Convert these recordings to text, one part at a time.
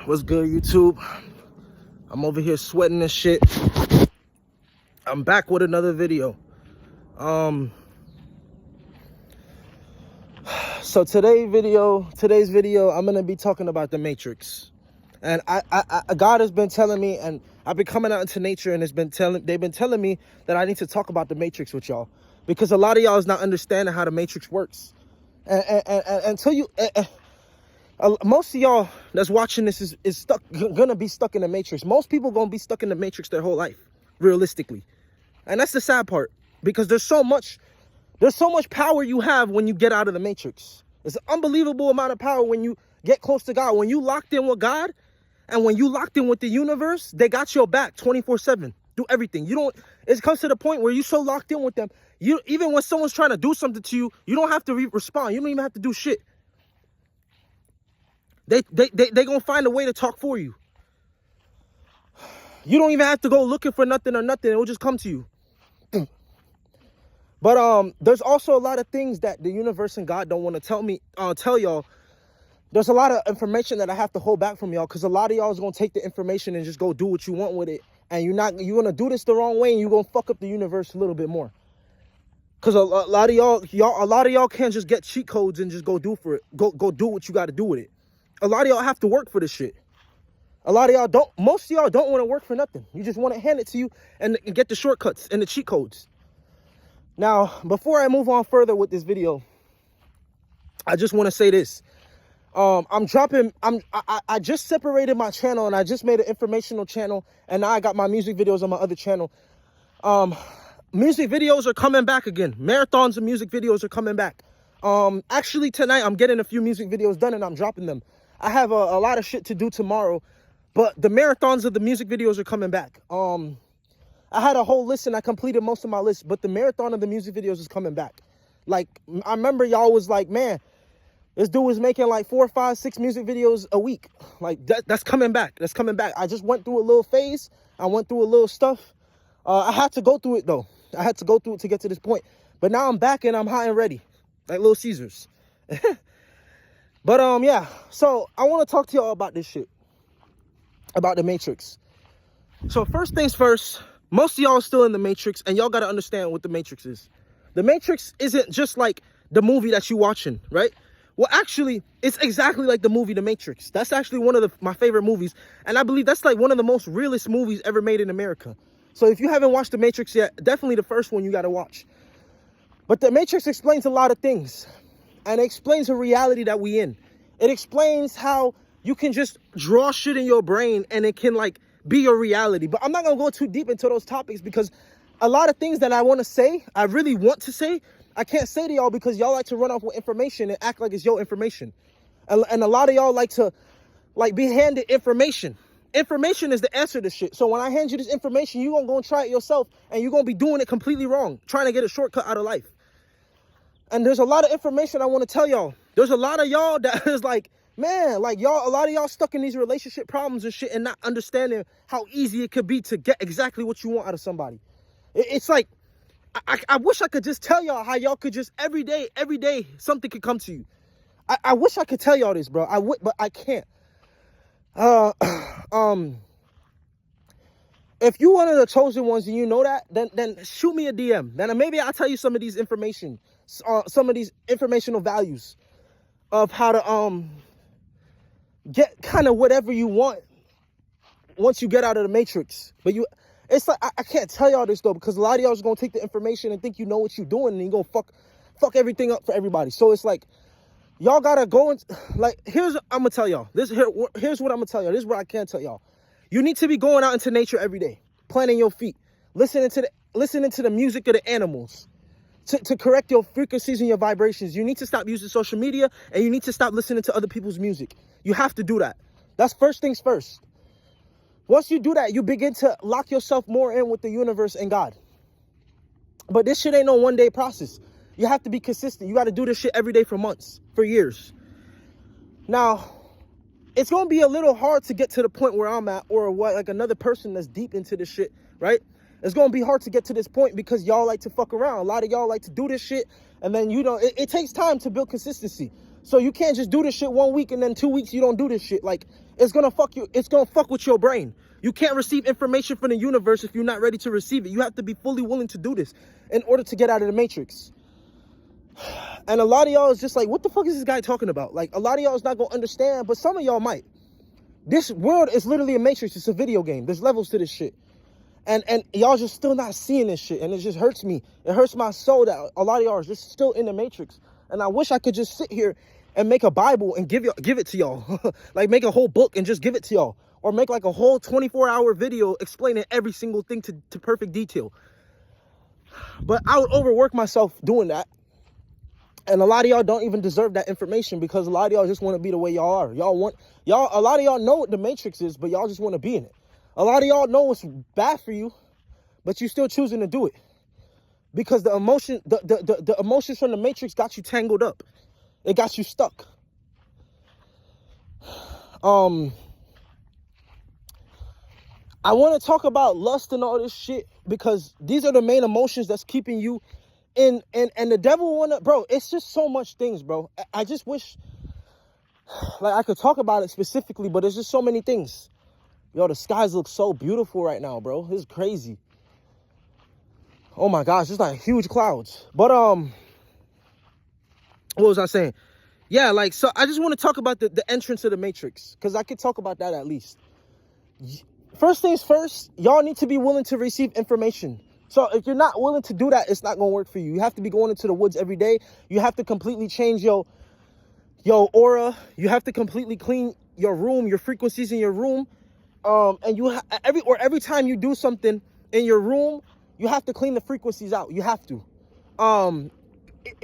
What's good, YouTube? I'm over here sweating this shit. I'm back with another video. So today's video, I'm gonna be talking about the Matrix. And God has been telling me, and I've been coming out into nature, and they've been telling me that I need to talk about the Matrix with y'all, because a lot of y'all is not understanding how the Matrix works. And until you, most of y'all that's watching this is gonna be stuck in the Matrix. Most people gonna be stuck in the Matrix their whole life, realistically. And that's the sad part, because there's so much power you have when you get out of the Matrix. It's an unbelievable amount of power when you get close to God. When you locked in with God, and when you locked in with the universe, they got your back 24/7. Do everything. It comes to the point where you're so locked in with them, even when someone's trying to do something to you, you don't have to respond. You don't even have to do shit. They gonna find a way to talk for you. You don't even have to go looking for nothing or nothing. It will just come to you. But there's also a lot of things that the universe and God don't want to tell y'all. There's a lot of information that I have to hold back from y'all, because a lot of y'all is gonna take the information and just go do what you want with it, and you're gonna do this the wrong way, and you're gonna fuck up the universe a little bit more. Because a lot of y'all can't just get cheat codes and just go do do what you got to do with it. A lot of y'all have to work for this shit. A lot of y'all don't. Most of y'all don't want to work for nothing. You just want to hand it to you and get the shortcuts and the cheat codes. Now, before I move on further with this video, I just want to say this. I just separated my channel, and I just made an informational channel, and now I got my music videos on my other channel. Music videos are coming back again. Marathons of music videos are coming back. Actually tonight I'm getting a few music videos done, and I'm dropping them. I have a lot of shit to do tomorrow, but the marathons of the music videos are coming back. I had a whole list, and I completed most of my list, but the marathon of the music videos is coming back. Like, I remember y'all was like, man, this dude was making like 4, 5, 6 music videos a week. Like, that's coming back. That's coming back. I just went through a little phase. I went through a little stuff. I had to go through it, though. I had to go through it to get to this point. But now I'm back, and I'm hot and ready, like Little Caesars. But yeah. So I want to talk to y'all about this shit, about the Matrix. So first things first, most of y'all are still in the Matrix, and y'all got to understand what the Matrix is. The Matrix isn't just like the movie that you're watching, right? Well, actually, it's exactly like the movie The Matrix. That's actually one of my favorite movies, and I believe that's like one of the most realist movies ever made in America. So if you haven't watched The Matrix yet, definitely the first one you got to watch. But The Matrix explains a lot of things, and it explains the reality that we in. It explains how you can just draw shit in your brain, and it can like be your reality. But I'm not going to go too deep into those topics, because a lot of things that I want to say, I really want to say, I can't say to y'all, because y'all like to run off with information and act like it's your information. And a lot of y'all like to be handed information. Information is the answer to shit. So when I hand you this information, you're going to go and try it yourself, and you're going to be doing it completely wrong, trying to get a shortcut out of life. And there's a lot of information I want to tell y'all. There's a lot of y'all that is like, man, like y'all, a lot of y'all stuck in these relationship problems and shit, and not understanding how easy it could be to get exactly what you want out of somebody. It's like, I wish I could just tell y'all how y'all could just every day, something could come to you. I wish I could tell y'all this, bro. I would, but I can't. If you one of the chosen ones and you know that, then shoot me a DM. Then maybe I'll tell you some of these information, some of these informational values of how to get kind of whatever you want once you get out of the Matrix. But it's like I can't tell y'all this though, because a lot of y'all is gonna take the information and think you know what you're doing, and you're gonna fuck everything up for everybody. So it's like, y'all gotta go and like, I'm gonna tell y'all this. Here's what I'm gonna tell y'all. This is what I can't tell y'all. You need to be going out into nature every day, planting your feet, listening to the music of the animals, to correct your frequencies and your vibrations. You need to stop using social media, and you need to stop listening to other people's music. You have to do that. That's first things first. Once you do that, you begin to lock yourself more in with the universe and God. But this shit ain't no one-day process. You have to be consistent. You got to do this shit every day for months, for years. Now, it's going to be a little hard to get to the point where I'm at, or what, like another person that's deep into this shit, right? It's going to be hard to get to this point, because y'all like to fuck around. A lot of y'all like to do this shit, and then, it takes time to build consistency. So you can't just do this shit 1 week and then 2 weeks you don't do this shit. Like, it's gonna fuck you. It's gonna fuck with your brain. You can't receive information from the universe if you're not ready to receive it. You have to be fully willing to do this in order to get out of the matrix. And a lot of y'all is just like, what the fuck is this guy talking about? Like, a lot of y'all is not gonna understand, but some of y'all might. This world is literally a matrix. It's a video game. There's levels to this shit. And y'all just still not seeing this shit. And it just hurts me. It hurts my soul that a lot of y'all are just still in the matrix. And I wish I could just sit here and make a Bible and give it to y'all. Like, make a whole book and just give it to y'all. Or make like a whole 24-hour video explaining every single thing to perfect detail. But I would overwork myself doing that. And a lot of y'all don't even deserve that information because a lot of y'all just want to be the way y'all are. A lot of y'all know what the matrix is, but y'all just want to be in it. A lot of y'all know what's bad for you, but you still choosing to do it. Because the emotions from the matrix got you tangled up. It got you stuck. I want to talk about lust and all this shit because these are the main emotions that's keeping you in. And the devil bro, it's just so much things, bro. I just wish, like, I could talk about it specifically, but there's just so many things. Yo, the skies look so beautiful right now, bro. It's crazy. Oh my gosh, it's like huge clouds. But what was I saying? Yeah, like, so I just want to talk about the entrance of the matrix because I could talk about that at least. First things first, y'all need to be willing to receive information. So if you're not willing to do that, it's not going to work for you. You have to be going into the woods every day. You have to completely change your aura. You have to completely clean your room, your frequencies in your room. And every time you do something in your room, you have to clean the frequencies out. You have to.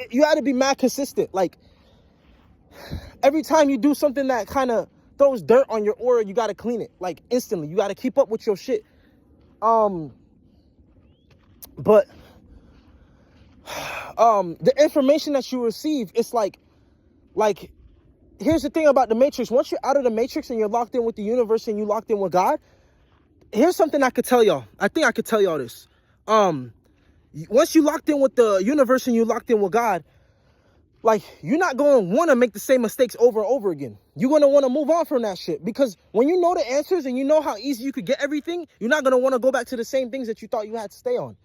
You got to be mad consistent. Like, every time you do something that kind of throws dirt on your aura, you got to clean it, like, instantly. You got to keep up with your shit. But the information that you receive, it's like, here's the thing about the matrix. Once you're out of the matrix and you're locked in with the universe and you locked in with God, here's something I could tell y'all. I think I could tell y'all this. Once you locked in with the universe and you locked in with God, like, you're not going to want to make the same mistakes over and over again. You're going to want to move on from that shit. Because when you know the answers and you know how easy you could get everything, you're not going to want to go back to the same things that you thought you had to stay on.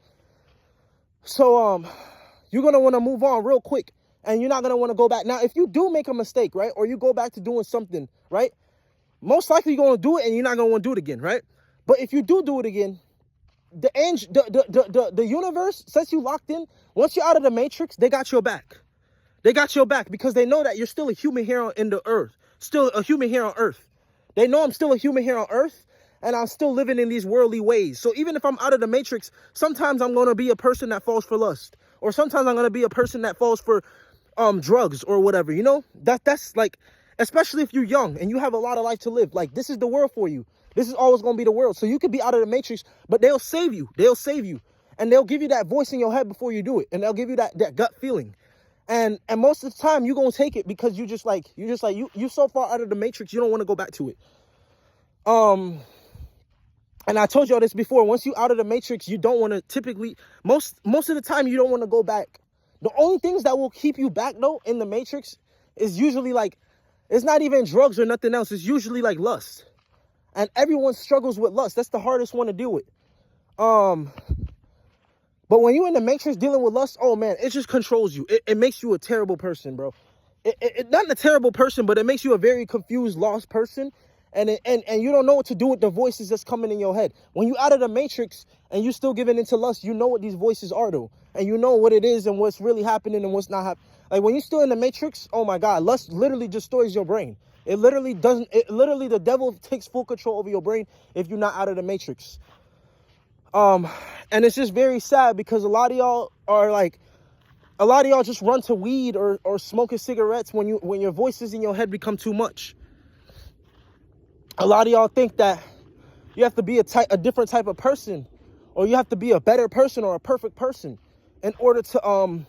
So, you're going to want to move on real quick. And you're not going to want to go back. Now, if you do make a mistake, right, or you go back to doing something, right, most likely you're going to do it and you're not going to want to do it again, right? But if you do it again, the universe, since you locked in, once you're out of the matrix, they got your back. They got your back because they know that you're still a human here in the earth. Still a human here on earth. They know I'm still a human here on earth and I'm still living in these worldly ways. So even if I'm out of the matrix, sometimes I'm going to be a person that falls for lust. Or sometimes I'm going to be a person that falls for drugs or whatever, you know? That's like, especially if you're young and you have a lot of life to live. Like, this is the world for you. This is always going to be the world. So you could be out of the matrix, but they'll save you. They'll save you. And they'll give you that voice in your head before you do it. And they'll give you that gut feeling. And most of the time you're going to take it because you so far out of the matrix, you don't want to go back to it. And I told y'all this before. Once you out of the matrix, you don't want to typically, most of the time you don't want to go back. The only things that will keep you back though in the matrix is usually like, it's not even drugs or nothing else. It's usually like lust. And everyone struggles with lust. That's the hardest one to deal with. But when you're in the matrix dealing with lust, oh man, it just controls you. It makes you a terrible person, bro. Not a terrible person, but it makes you a very confused, lost person. And you don't know what to do with the voices that's coming in your head. When you out of the matrix and you still giving into lust, you know what these voices are though. And you know what it is and what's really happening and what's not happening. Like when you're still in the matrix, oh my God, lust literally destroys your brain. The devil takes full control over your brain if you're not out of the matrix. And it's just very sad because a lot of y'all just run to weed or smoking cigarettes when your voices in your head become too much. A lot of y'all think that you have to be a different type of person, or you have to be a better person or a perfect person in order to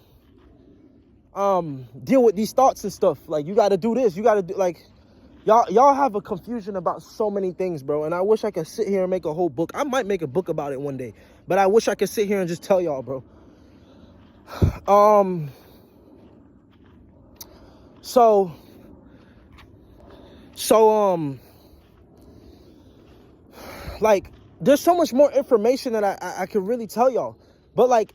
deal with these thoughts and stuff. Like, you got to do this, you got to do, like, y'all have a confusion about so many things, bro. And I wish I could sit here and make a whole book. I might make a book about it one day, but I wish I could sit here and just tell y'all, bro. So So like there's so much more information that I could really tell y'all. But like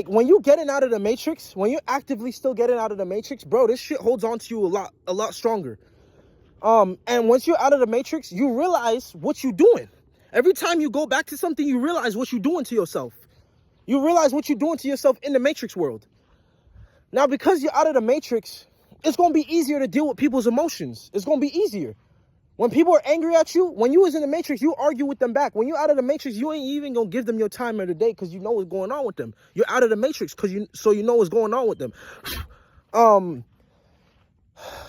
when you getting out of the matrix, when you're actively still getting out of the matrix, bro, this shit holds on to you a lot stronger. And once you're out of the matrix, you realize what you're doing. Every time you go back to something, you realize what you're doing to yourself. You realize what you're doing to yourself in the matrix world. Now, because you're out of the matrix, it's going to be easier to deal with people's emotions. It's going to be easier. When people are angry at you, when you was in the matrix, you argue with them back. When you're out of the matrix, you ain't even going to give them your time of the day because you know what's going on with them. You're out of the matrix so you know what's going on with them.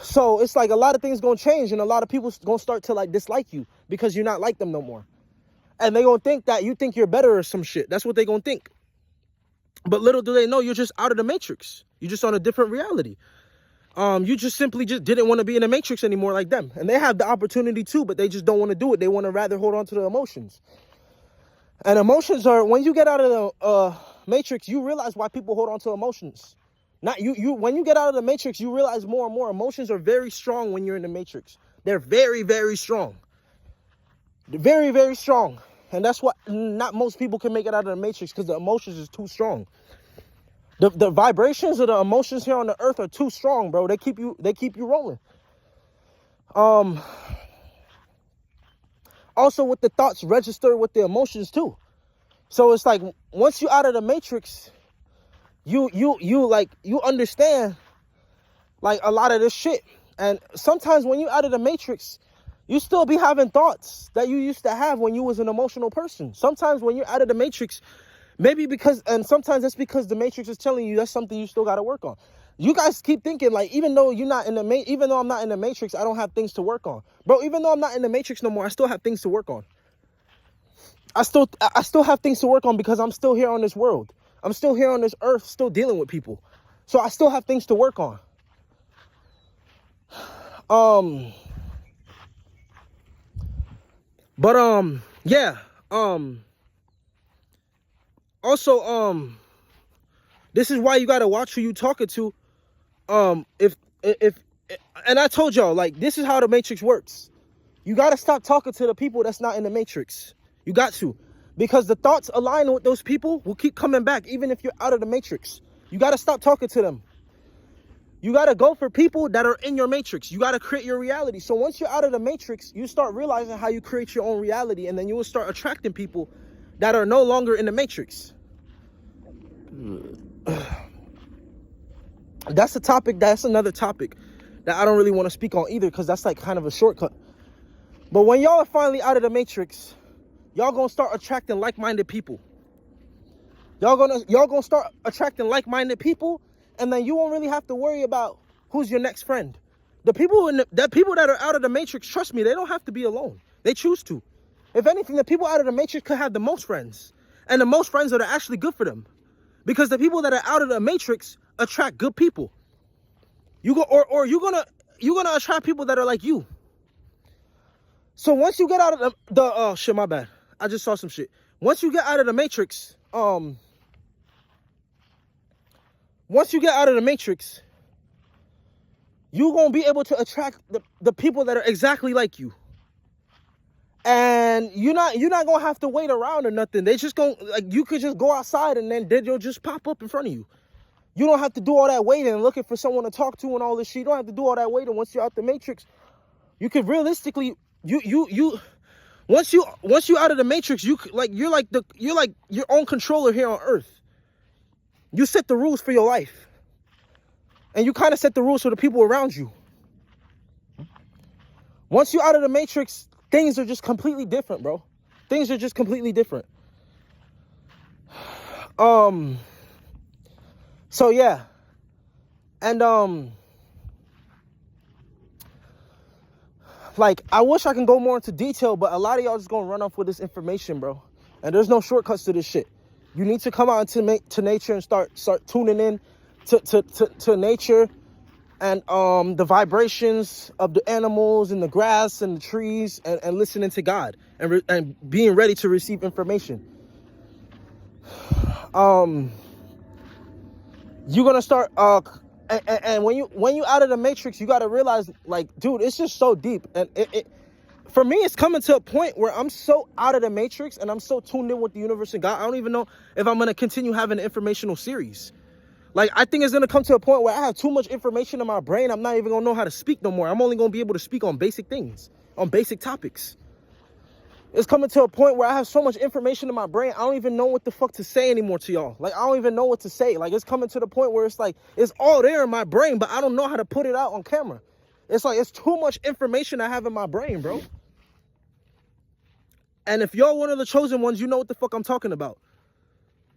So it's like a lot of things going to change, and a lot of people going to start to like dislike you because you're not like them no more. And they going to think that you think you're better or some shit. That's what they going to think. But little do they know, you're just out of the matrix. You're just on a different reality. You just simply just didn't want to be in the matrix anymore like them. And they have the opportunity too, but they just don't want to do it. They want to rather hold on to the emotions. And emotions are, when you get out of the matrix, you realize why people hold on to emotions. Not you. When you get out of the matrix, you realize more and more emotions are very strong when you're in the matrix. They're very, very strong. They're very, very strong. And that's why not most people can make it out of the matrix, because the emotions is too strong. The vibrations of the emotions here on the earth are too strong, bro. They keep you rolling. Also with the thoughts register with the emotions too. So it's like once you're out of the matrix, you understand like a lot of this shit. And sometimes when you're out of the matrix, you still be having thoughts that you used to have when you was an emotional person. Sometimes when you're out of the matrix, and sometimes that's because the matrix is telling you that's something you still got to work on. You guys keep thinking like, even though I'm not in the matrix, I don't have things to work on. Bro, even though I'm not in the matrix no more, I still have things to work on. I still have things to work on because I'm still here on this world. I'm still here on this earth, still dealing with people. So I still have things to work on. Yeah. Also, this is why you gotta watch who you talking to. If and I told y'all, like, this is how the matrix works. You gotta stop talking to the people that's not in the matrix. You got to. Because the thoughts aligning with those people will keep coming back even if you're out of the matrix. You gotta stop talking to them. You gotta go for people that are in your matrix. You gotta create your reality. So once you're out of the matrix, you start realizing how you create your own reality, and then you will start attracting people that are no longer in the matrix. That's another topic that I don't really want to speak on either, because that's like kind of a shortcut. But when y'all are finally out of the matrix, y'all gonna start attracting like-minded people. Y'all gonna start attracting like-minded people, and then you won't really have to worry about who's your next friend. The people that are out of the matrix, trust me, they don't have to be alone. They choose to. If anything, the people out of the matrix could have the most friends, and the most friends that are actually good for them, because the people that are out of the matrix attract good people. You're gonna attract people that are like you. So once you get out of oh shit, my bad. I just saw some shit. Once you get out of the matrix, you're gonna be able to attract the people that are exactly like you. And you're not gonna have to wait around or nothing. They just gonna, like, you could just go outside and then they'll just pop up in front of you. You don't have to do all that waiting and looking for someone to talk to and all this shit. You don't have to do all that waiting. Once you're out the matrix, you could realistically, once you out of the matrix, you're your own controller here on earth. You set the rules for your life, and you kind of set the rules for the people around you. Once you're out of the matrix, things are just completely different, bro. Things are just completely different. So yeah. And like, I wish I can go more into detail, but a lot of y'all just gonna run off with this information, bro. And there's no shortcuts to this shit. You need to come out to nature and start tuning in to nature and the vibrations of the animals and the grass and the trees, and listening to God and being ready to receive information. You're gonna start And when you out of the matrix, you got to realize, like, dude, it's just so deep. And for me, it's coming to a point where I'm so out of the matrix and I'm so tuned in with the universe and God, I don't even know if I'm going to continue having an informational series. Like, I think it's going to come to a point where I have too much information in my brain. I'm not even going to know how to speak no more. I'm only going to be able to speak on basic things, on basic topics. It's coming to a point where I have so much information in my brain, I don't even know what the fuck to say anymore to y'all. Like, I don't even know what to say. Like, it's coming to the point where it's like, it's all there in my brain, but I don't know how to put it out on camera. It's like, it's too much information I have in my brain, bro. And if y'all one of the chosen ones, you know what the fuck I'm talking about.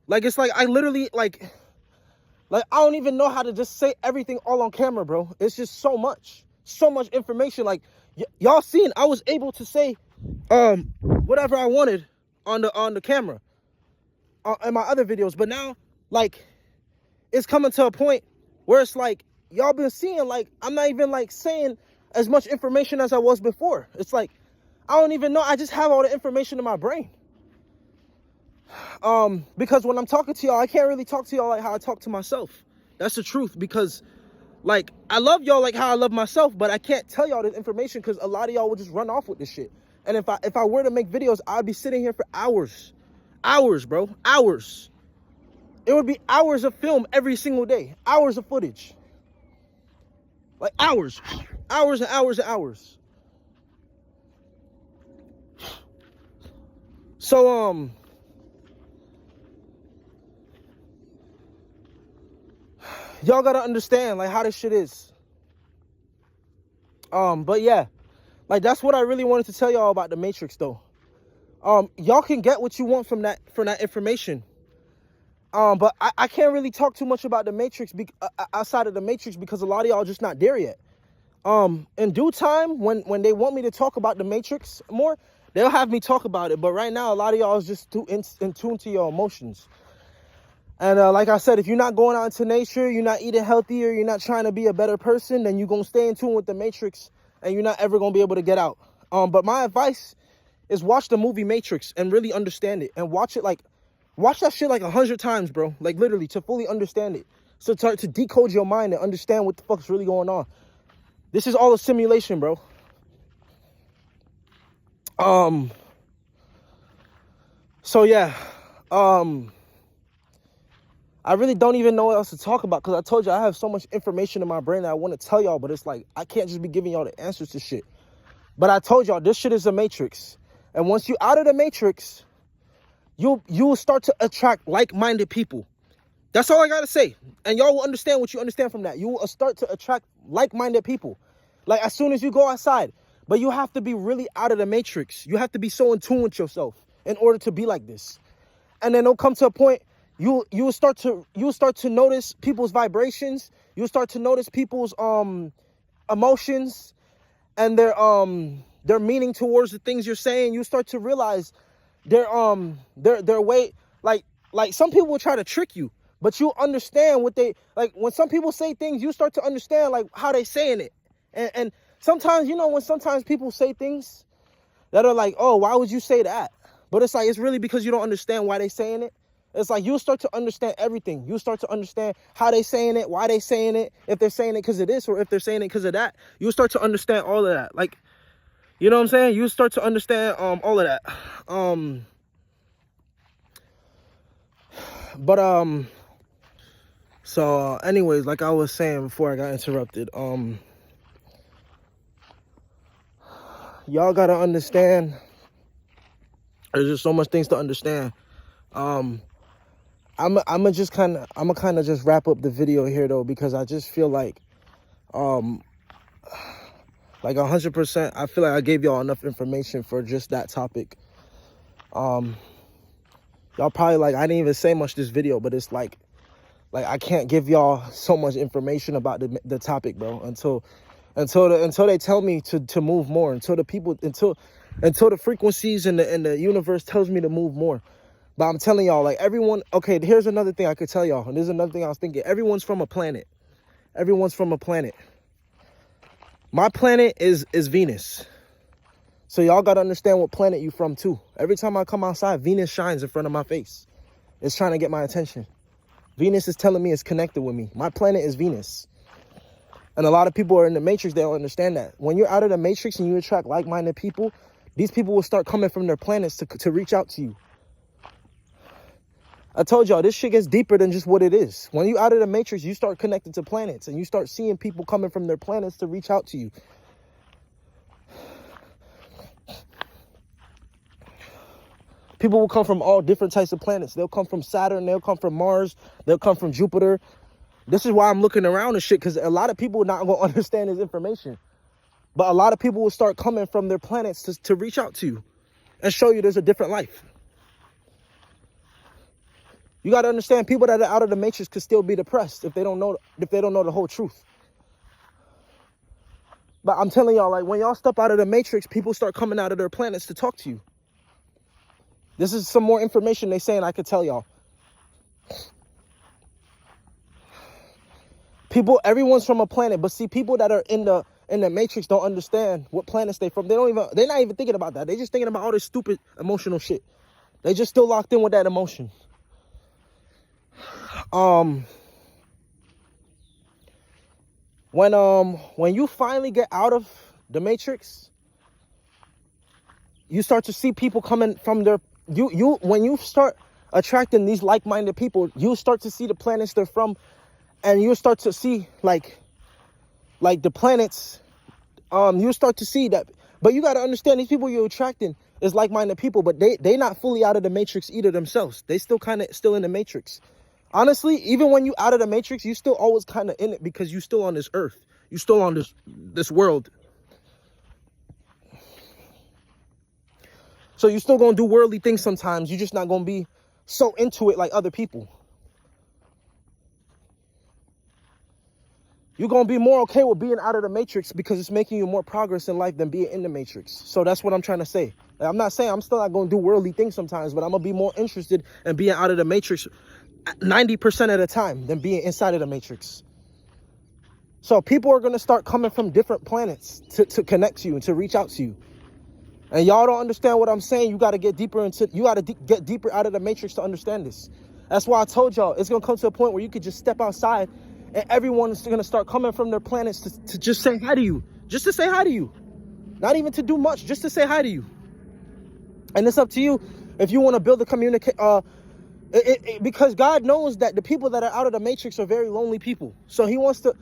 Like, it's like, I literally, like, I don't even know how to just say everything all on camera, bro. It's just so much information. Like, y'all seen, I was able to say whatever I wanted on the camera in my other videos. But now, like, it's coming to a point where it's like, y'all been seeing, like, I'm not even, like, saying as much information as I was before. It's like, I don't even know. I just have all the information in my brain. Because when I'm talking to y'all, I can't really talk to y'all like how I talk to myself. That's the truth. Because, like, I love y'all like how I love myself, but I can't tell y'all this information because a lot of y'all will just run off with this shit. And if I were to make videos, I'd be sitting here for hours. Hours, bro. Hours. It would be hours of film every single day. Hours of footage. Like, hours. Hours and hours and hours. So, y'all gotta understand, like, how this shit is. But yeah, like, that's what I really wanted to tell y'all about the Matrix, though. Y'all can get what you want from that information. But I can't really talk too much about the Matrix outside of the Matrix because a lot of y'all just not there yet. In due time, when they want me to talk about the Matrix more, they'll have me talk about it. But right now, a lot of y'all is just too in tune to your emotions. And like I said, if you're not going out into nature, you're not eating healthier, you're not trying to be a better person, then you're going to stay in tune with the Matrix and you're not ever going to be able to get out. But my advice is watch the movie Matrix and really understand it. And watch that shit like 100 times, bro. Like, literally, to fully understand it. So to decode your mind and understand what the fuck's really going on. This is all a simulation, bro. So yeah. I really don't even know what else to talk about because I told you I have so much information in my brain that I want to tell y'all, but it's like, I can't just be giving y'all the answers to shit. But I told y'all, this shit is a matrix. And once you out of the matrix, you'll start to attract like-minded people. That's all I got to say. And y'all will understand what you understand from that. You will start to attract like-minded people. Like, as soon as you go outside. But you have to be really out of the matrix. You have to be so in tune with yourself in order to be like this. And then it'll come to a point, you'll start to notice people's vibrations. You'll start to notice people's emotions and their meaning towards the things you're saying. You start to realize their way. Like some people will try to trick you, but you understand what they like. When some people say things, you start to understand like how they saying it. And sometimes, you know, when sometimes people say things that are like, oh, why would you say that? But it's like, it's really because you don't understand why they saying it. It's like, you'll start to understand everything. You'll start to understand how they saying it, why they saying it, if they're saying it because of this or if they're saying it because of that. You'll start to understand all of that. Like, you know what I'm saying? You'll start to understand all of that. So anyways, like I was saying before I got interrupted, y'all gotta understand, there's just so much things to understand. I'm gonna kind of just wrap up the video here though, because I just feel like 100%, I feel like I gave y'all enough information for just that topic. Y'all probably like, I didn't even say much this video, but it's like I can't give y'all so much information about the topic, bro, until they tell me to move more, until the frequencies in the universe tells me to move more. But I'm telling y'all, like, everyone, okay, here's another thing I could tell y'all, and this is another thing I was thinking. Everyone's from a planet. Everyone's from a planet. My planet is Venus. So y'all got to understand what planet you from, too. Every time I come outside, Venus shines in front of my face. It's trying to get my attention. Venus is telling me it's connected with me. My planet is Venus. And a lot of people are in the matrix, they don't understand that. When you're out of the matrix and you attract like-minded people, these people will start coming from their planets to reach out to you. I told y'all, this shit gets deeper than just what it is. When you out of the matrix, you start connected to planets and you start seeing people coming from their planets to reach out to you. People will come from all different types of planets. They'll come from Saturn, they'll come from Mars, they'll come from Jupiter. This is why I'm looking around and shit, because a lot of people are not going to understand this information. But a lot of people will start coming from their planets to reach out to you and show you there's a different life. You got to understand, people that are out of the matrix could still be depressed if they don't know the whole truth. But I'm telling y'all, like, when y'all step out of the matrix, people start coming out of their planets to talk to you. This is some more information they saying I could tell y'all. Everyone's from a planet, but see, people that are in the matrix don't understand what planets they're from. They're not even thinking about that. They're just thinking about all this stupid emotional shit. They just still locked in with that emotion. When you finally get out of the matrix, you start to see people coming from their when you start attracting these like-minded people, you start to see the planets they're from, and you start to see like the planets. You start to see that, but you got to understand, these people you're attracting is like-minded people, but they not fully out of the matrix either themselves. They still kind of still in the matrix. Honestly, even when you out of the matrix, you still always kind of in it, because you still on this earth. You still on this world. So you still gonna do worldly things sometimes. You're just not gonna be so into it like other people. You're gonna be more okay with being out of the matrix because it's making you more progress in life than being in the matrix. So that's what I'm trying to say. Like, I'm not saying I'm still not gonna do worldly things sometimes, but I'm gonna be more interested in being out of the matrix 90% of the time than being inside of the matrix. So people are gonna start coming from different planets to connect to you and to reach out to you. And y'all don't understand what I'm saying. You got to get deeper get deeper out of the matrix to understand this. That's why I told y'all, it's going to come to a point where you could just step outside and everyone is going to start coming from their planets to just say hi to you. Just to say hi to you. Not even to do much, just to say hi to you. And it's up to you if you want to build a communication. Because God knows that the people that are out of the matrix are very lonely people. So he wants to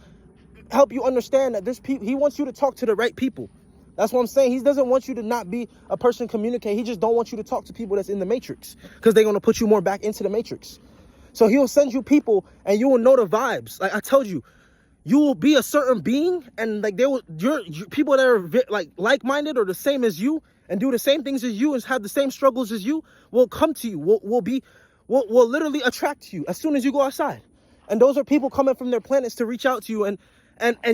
help you understand that he wants you to talk to the right people. That's what I'm saying. He doesn't want you to not be a person communicate. He just don't want you to talk to people that's in the matrix, because they're going to put you more back into the matrix. So he'll send you people and you will know the vibes. Like I told you, you will be a certain being, and like your people that are like-minded or the same as you and do the same things as you and have the same struggles as you will come to you, will literally attract you as soon as you go outside. And those are people coming from their planets to reach out to you, and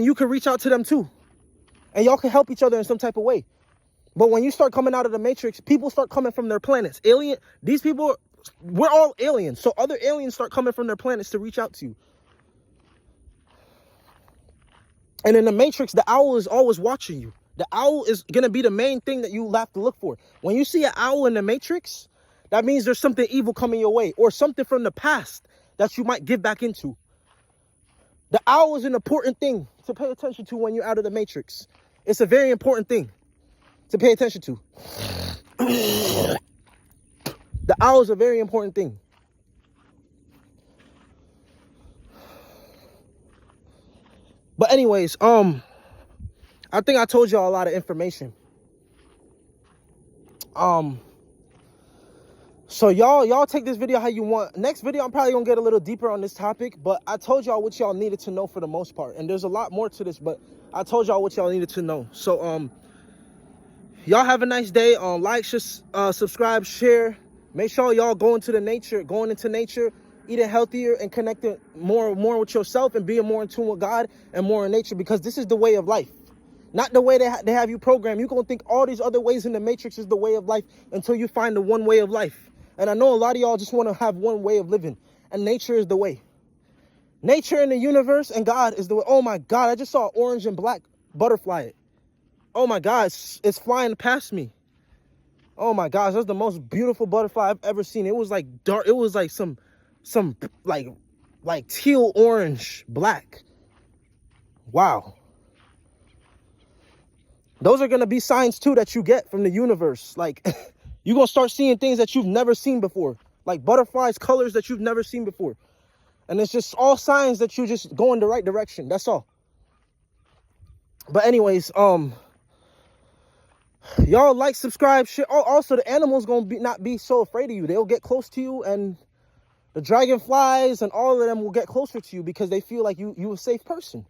you can reach out to them too. And y'all can help each other in some type of way. But when you start coming out of the matrix, people start coming from their planets. These people, we're all aliens. So other aliens start coming from their planets to reach out to you. And in the matrix, the owl is always watching you. The owl is going to be the main thing that you have to look for. When you see an owl in the matrix, that means there's something evil coming your way, or something from the past that you might give back into. The owl is an important thing to pay attention to when you're out of the matrix. It's a very important thing to pay attention to. The owl is a very important thing. But anyways, I think I told y'all a lot of information. So y'all take this video how you want. Next video, I'm probably gonna get a little deeper on this topic, but I told y'all what y'all needed to know for the most part. And there's a lot more to this, but I told y'all what y'all needed to know. So y'all have a nice day. Like, subscribe, share. Make sure y'all going into nature, eating healthier and connecting more with yourself and being more in tune with God and more in nature, because this is the way of life. Not the way they have you programmed. You're going to think all these other ways in the matrix is the way of life until you find the one way of life. And I know a lot of y'all just want to have one way of living, and nature is the way. Nature and the universe and God is the way. Oh my God, I just saw an orange and black butterfly. Oh my God, it's flying past me. Oh my gosh, that's the most beautiful butterfly I've ever seen. It was like dark. It was like some like teal orange black. Wow. Those are going to be signs too that you get from the universe. Like you're going to start seeing things that you've never seen before, like butterflies, colors that you've never seen before. And it's just all signs that you just go in the right direction. That's all. But anyways, y'all like, subscribe, share. Also, the animals gonna not be so afraid of you. They'll get close to you, and the dragonflies and all of them will get closer to you because they feel like you a safe person.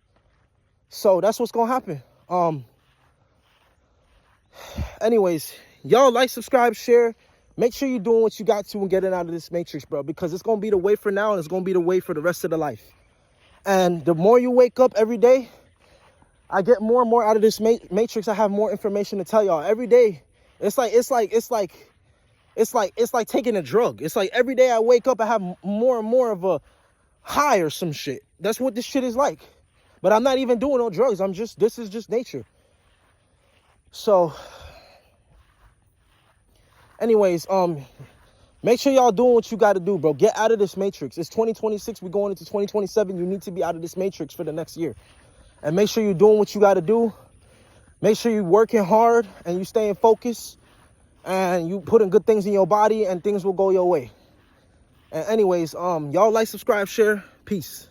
So that's what's gonna happen. Anyways, y'all like, subscribe, share. Make sure you're doing what you got to and getting out of this matrix, bro, because it's gonna be the way for now, and it's gonna be the way for the rest of the life. And the more you wake up every day, I get more and more out of this matrix. I have more information to tell y'all every day. It's like taking a drug. It's like every day I wake up, I have more and more of a high or some shit. That's what this shit is like. But I'm not even doing no drugs. This is just nature. So anyways, make sure y'all doing what you got to do, bro. Get out of this matrix. It's 2026. We're going into 2027. You need to be out of this matrix for the next year. And make sure you're doing what you got to do. Make sure you're working hard and you staying focused and you putting good things in your body, and things will go your way. And anyways, y'all like, subscribe, share. Peace.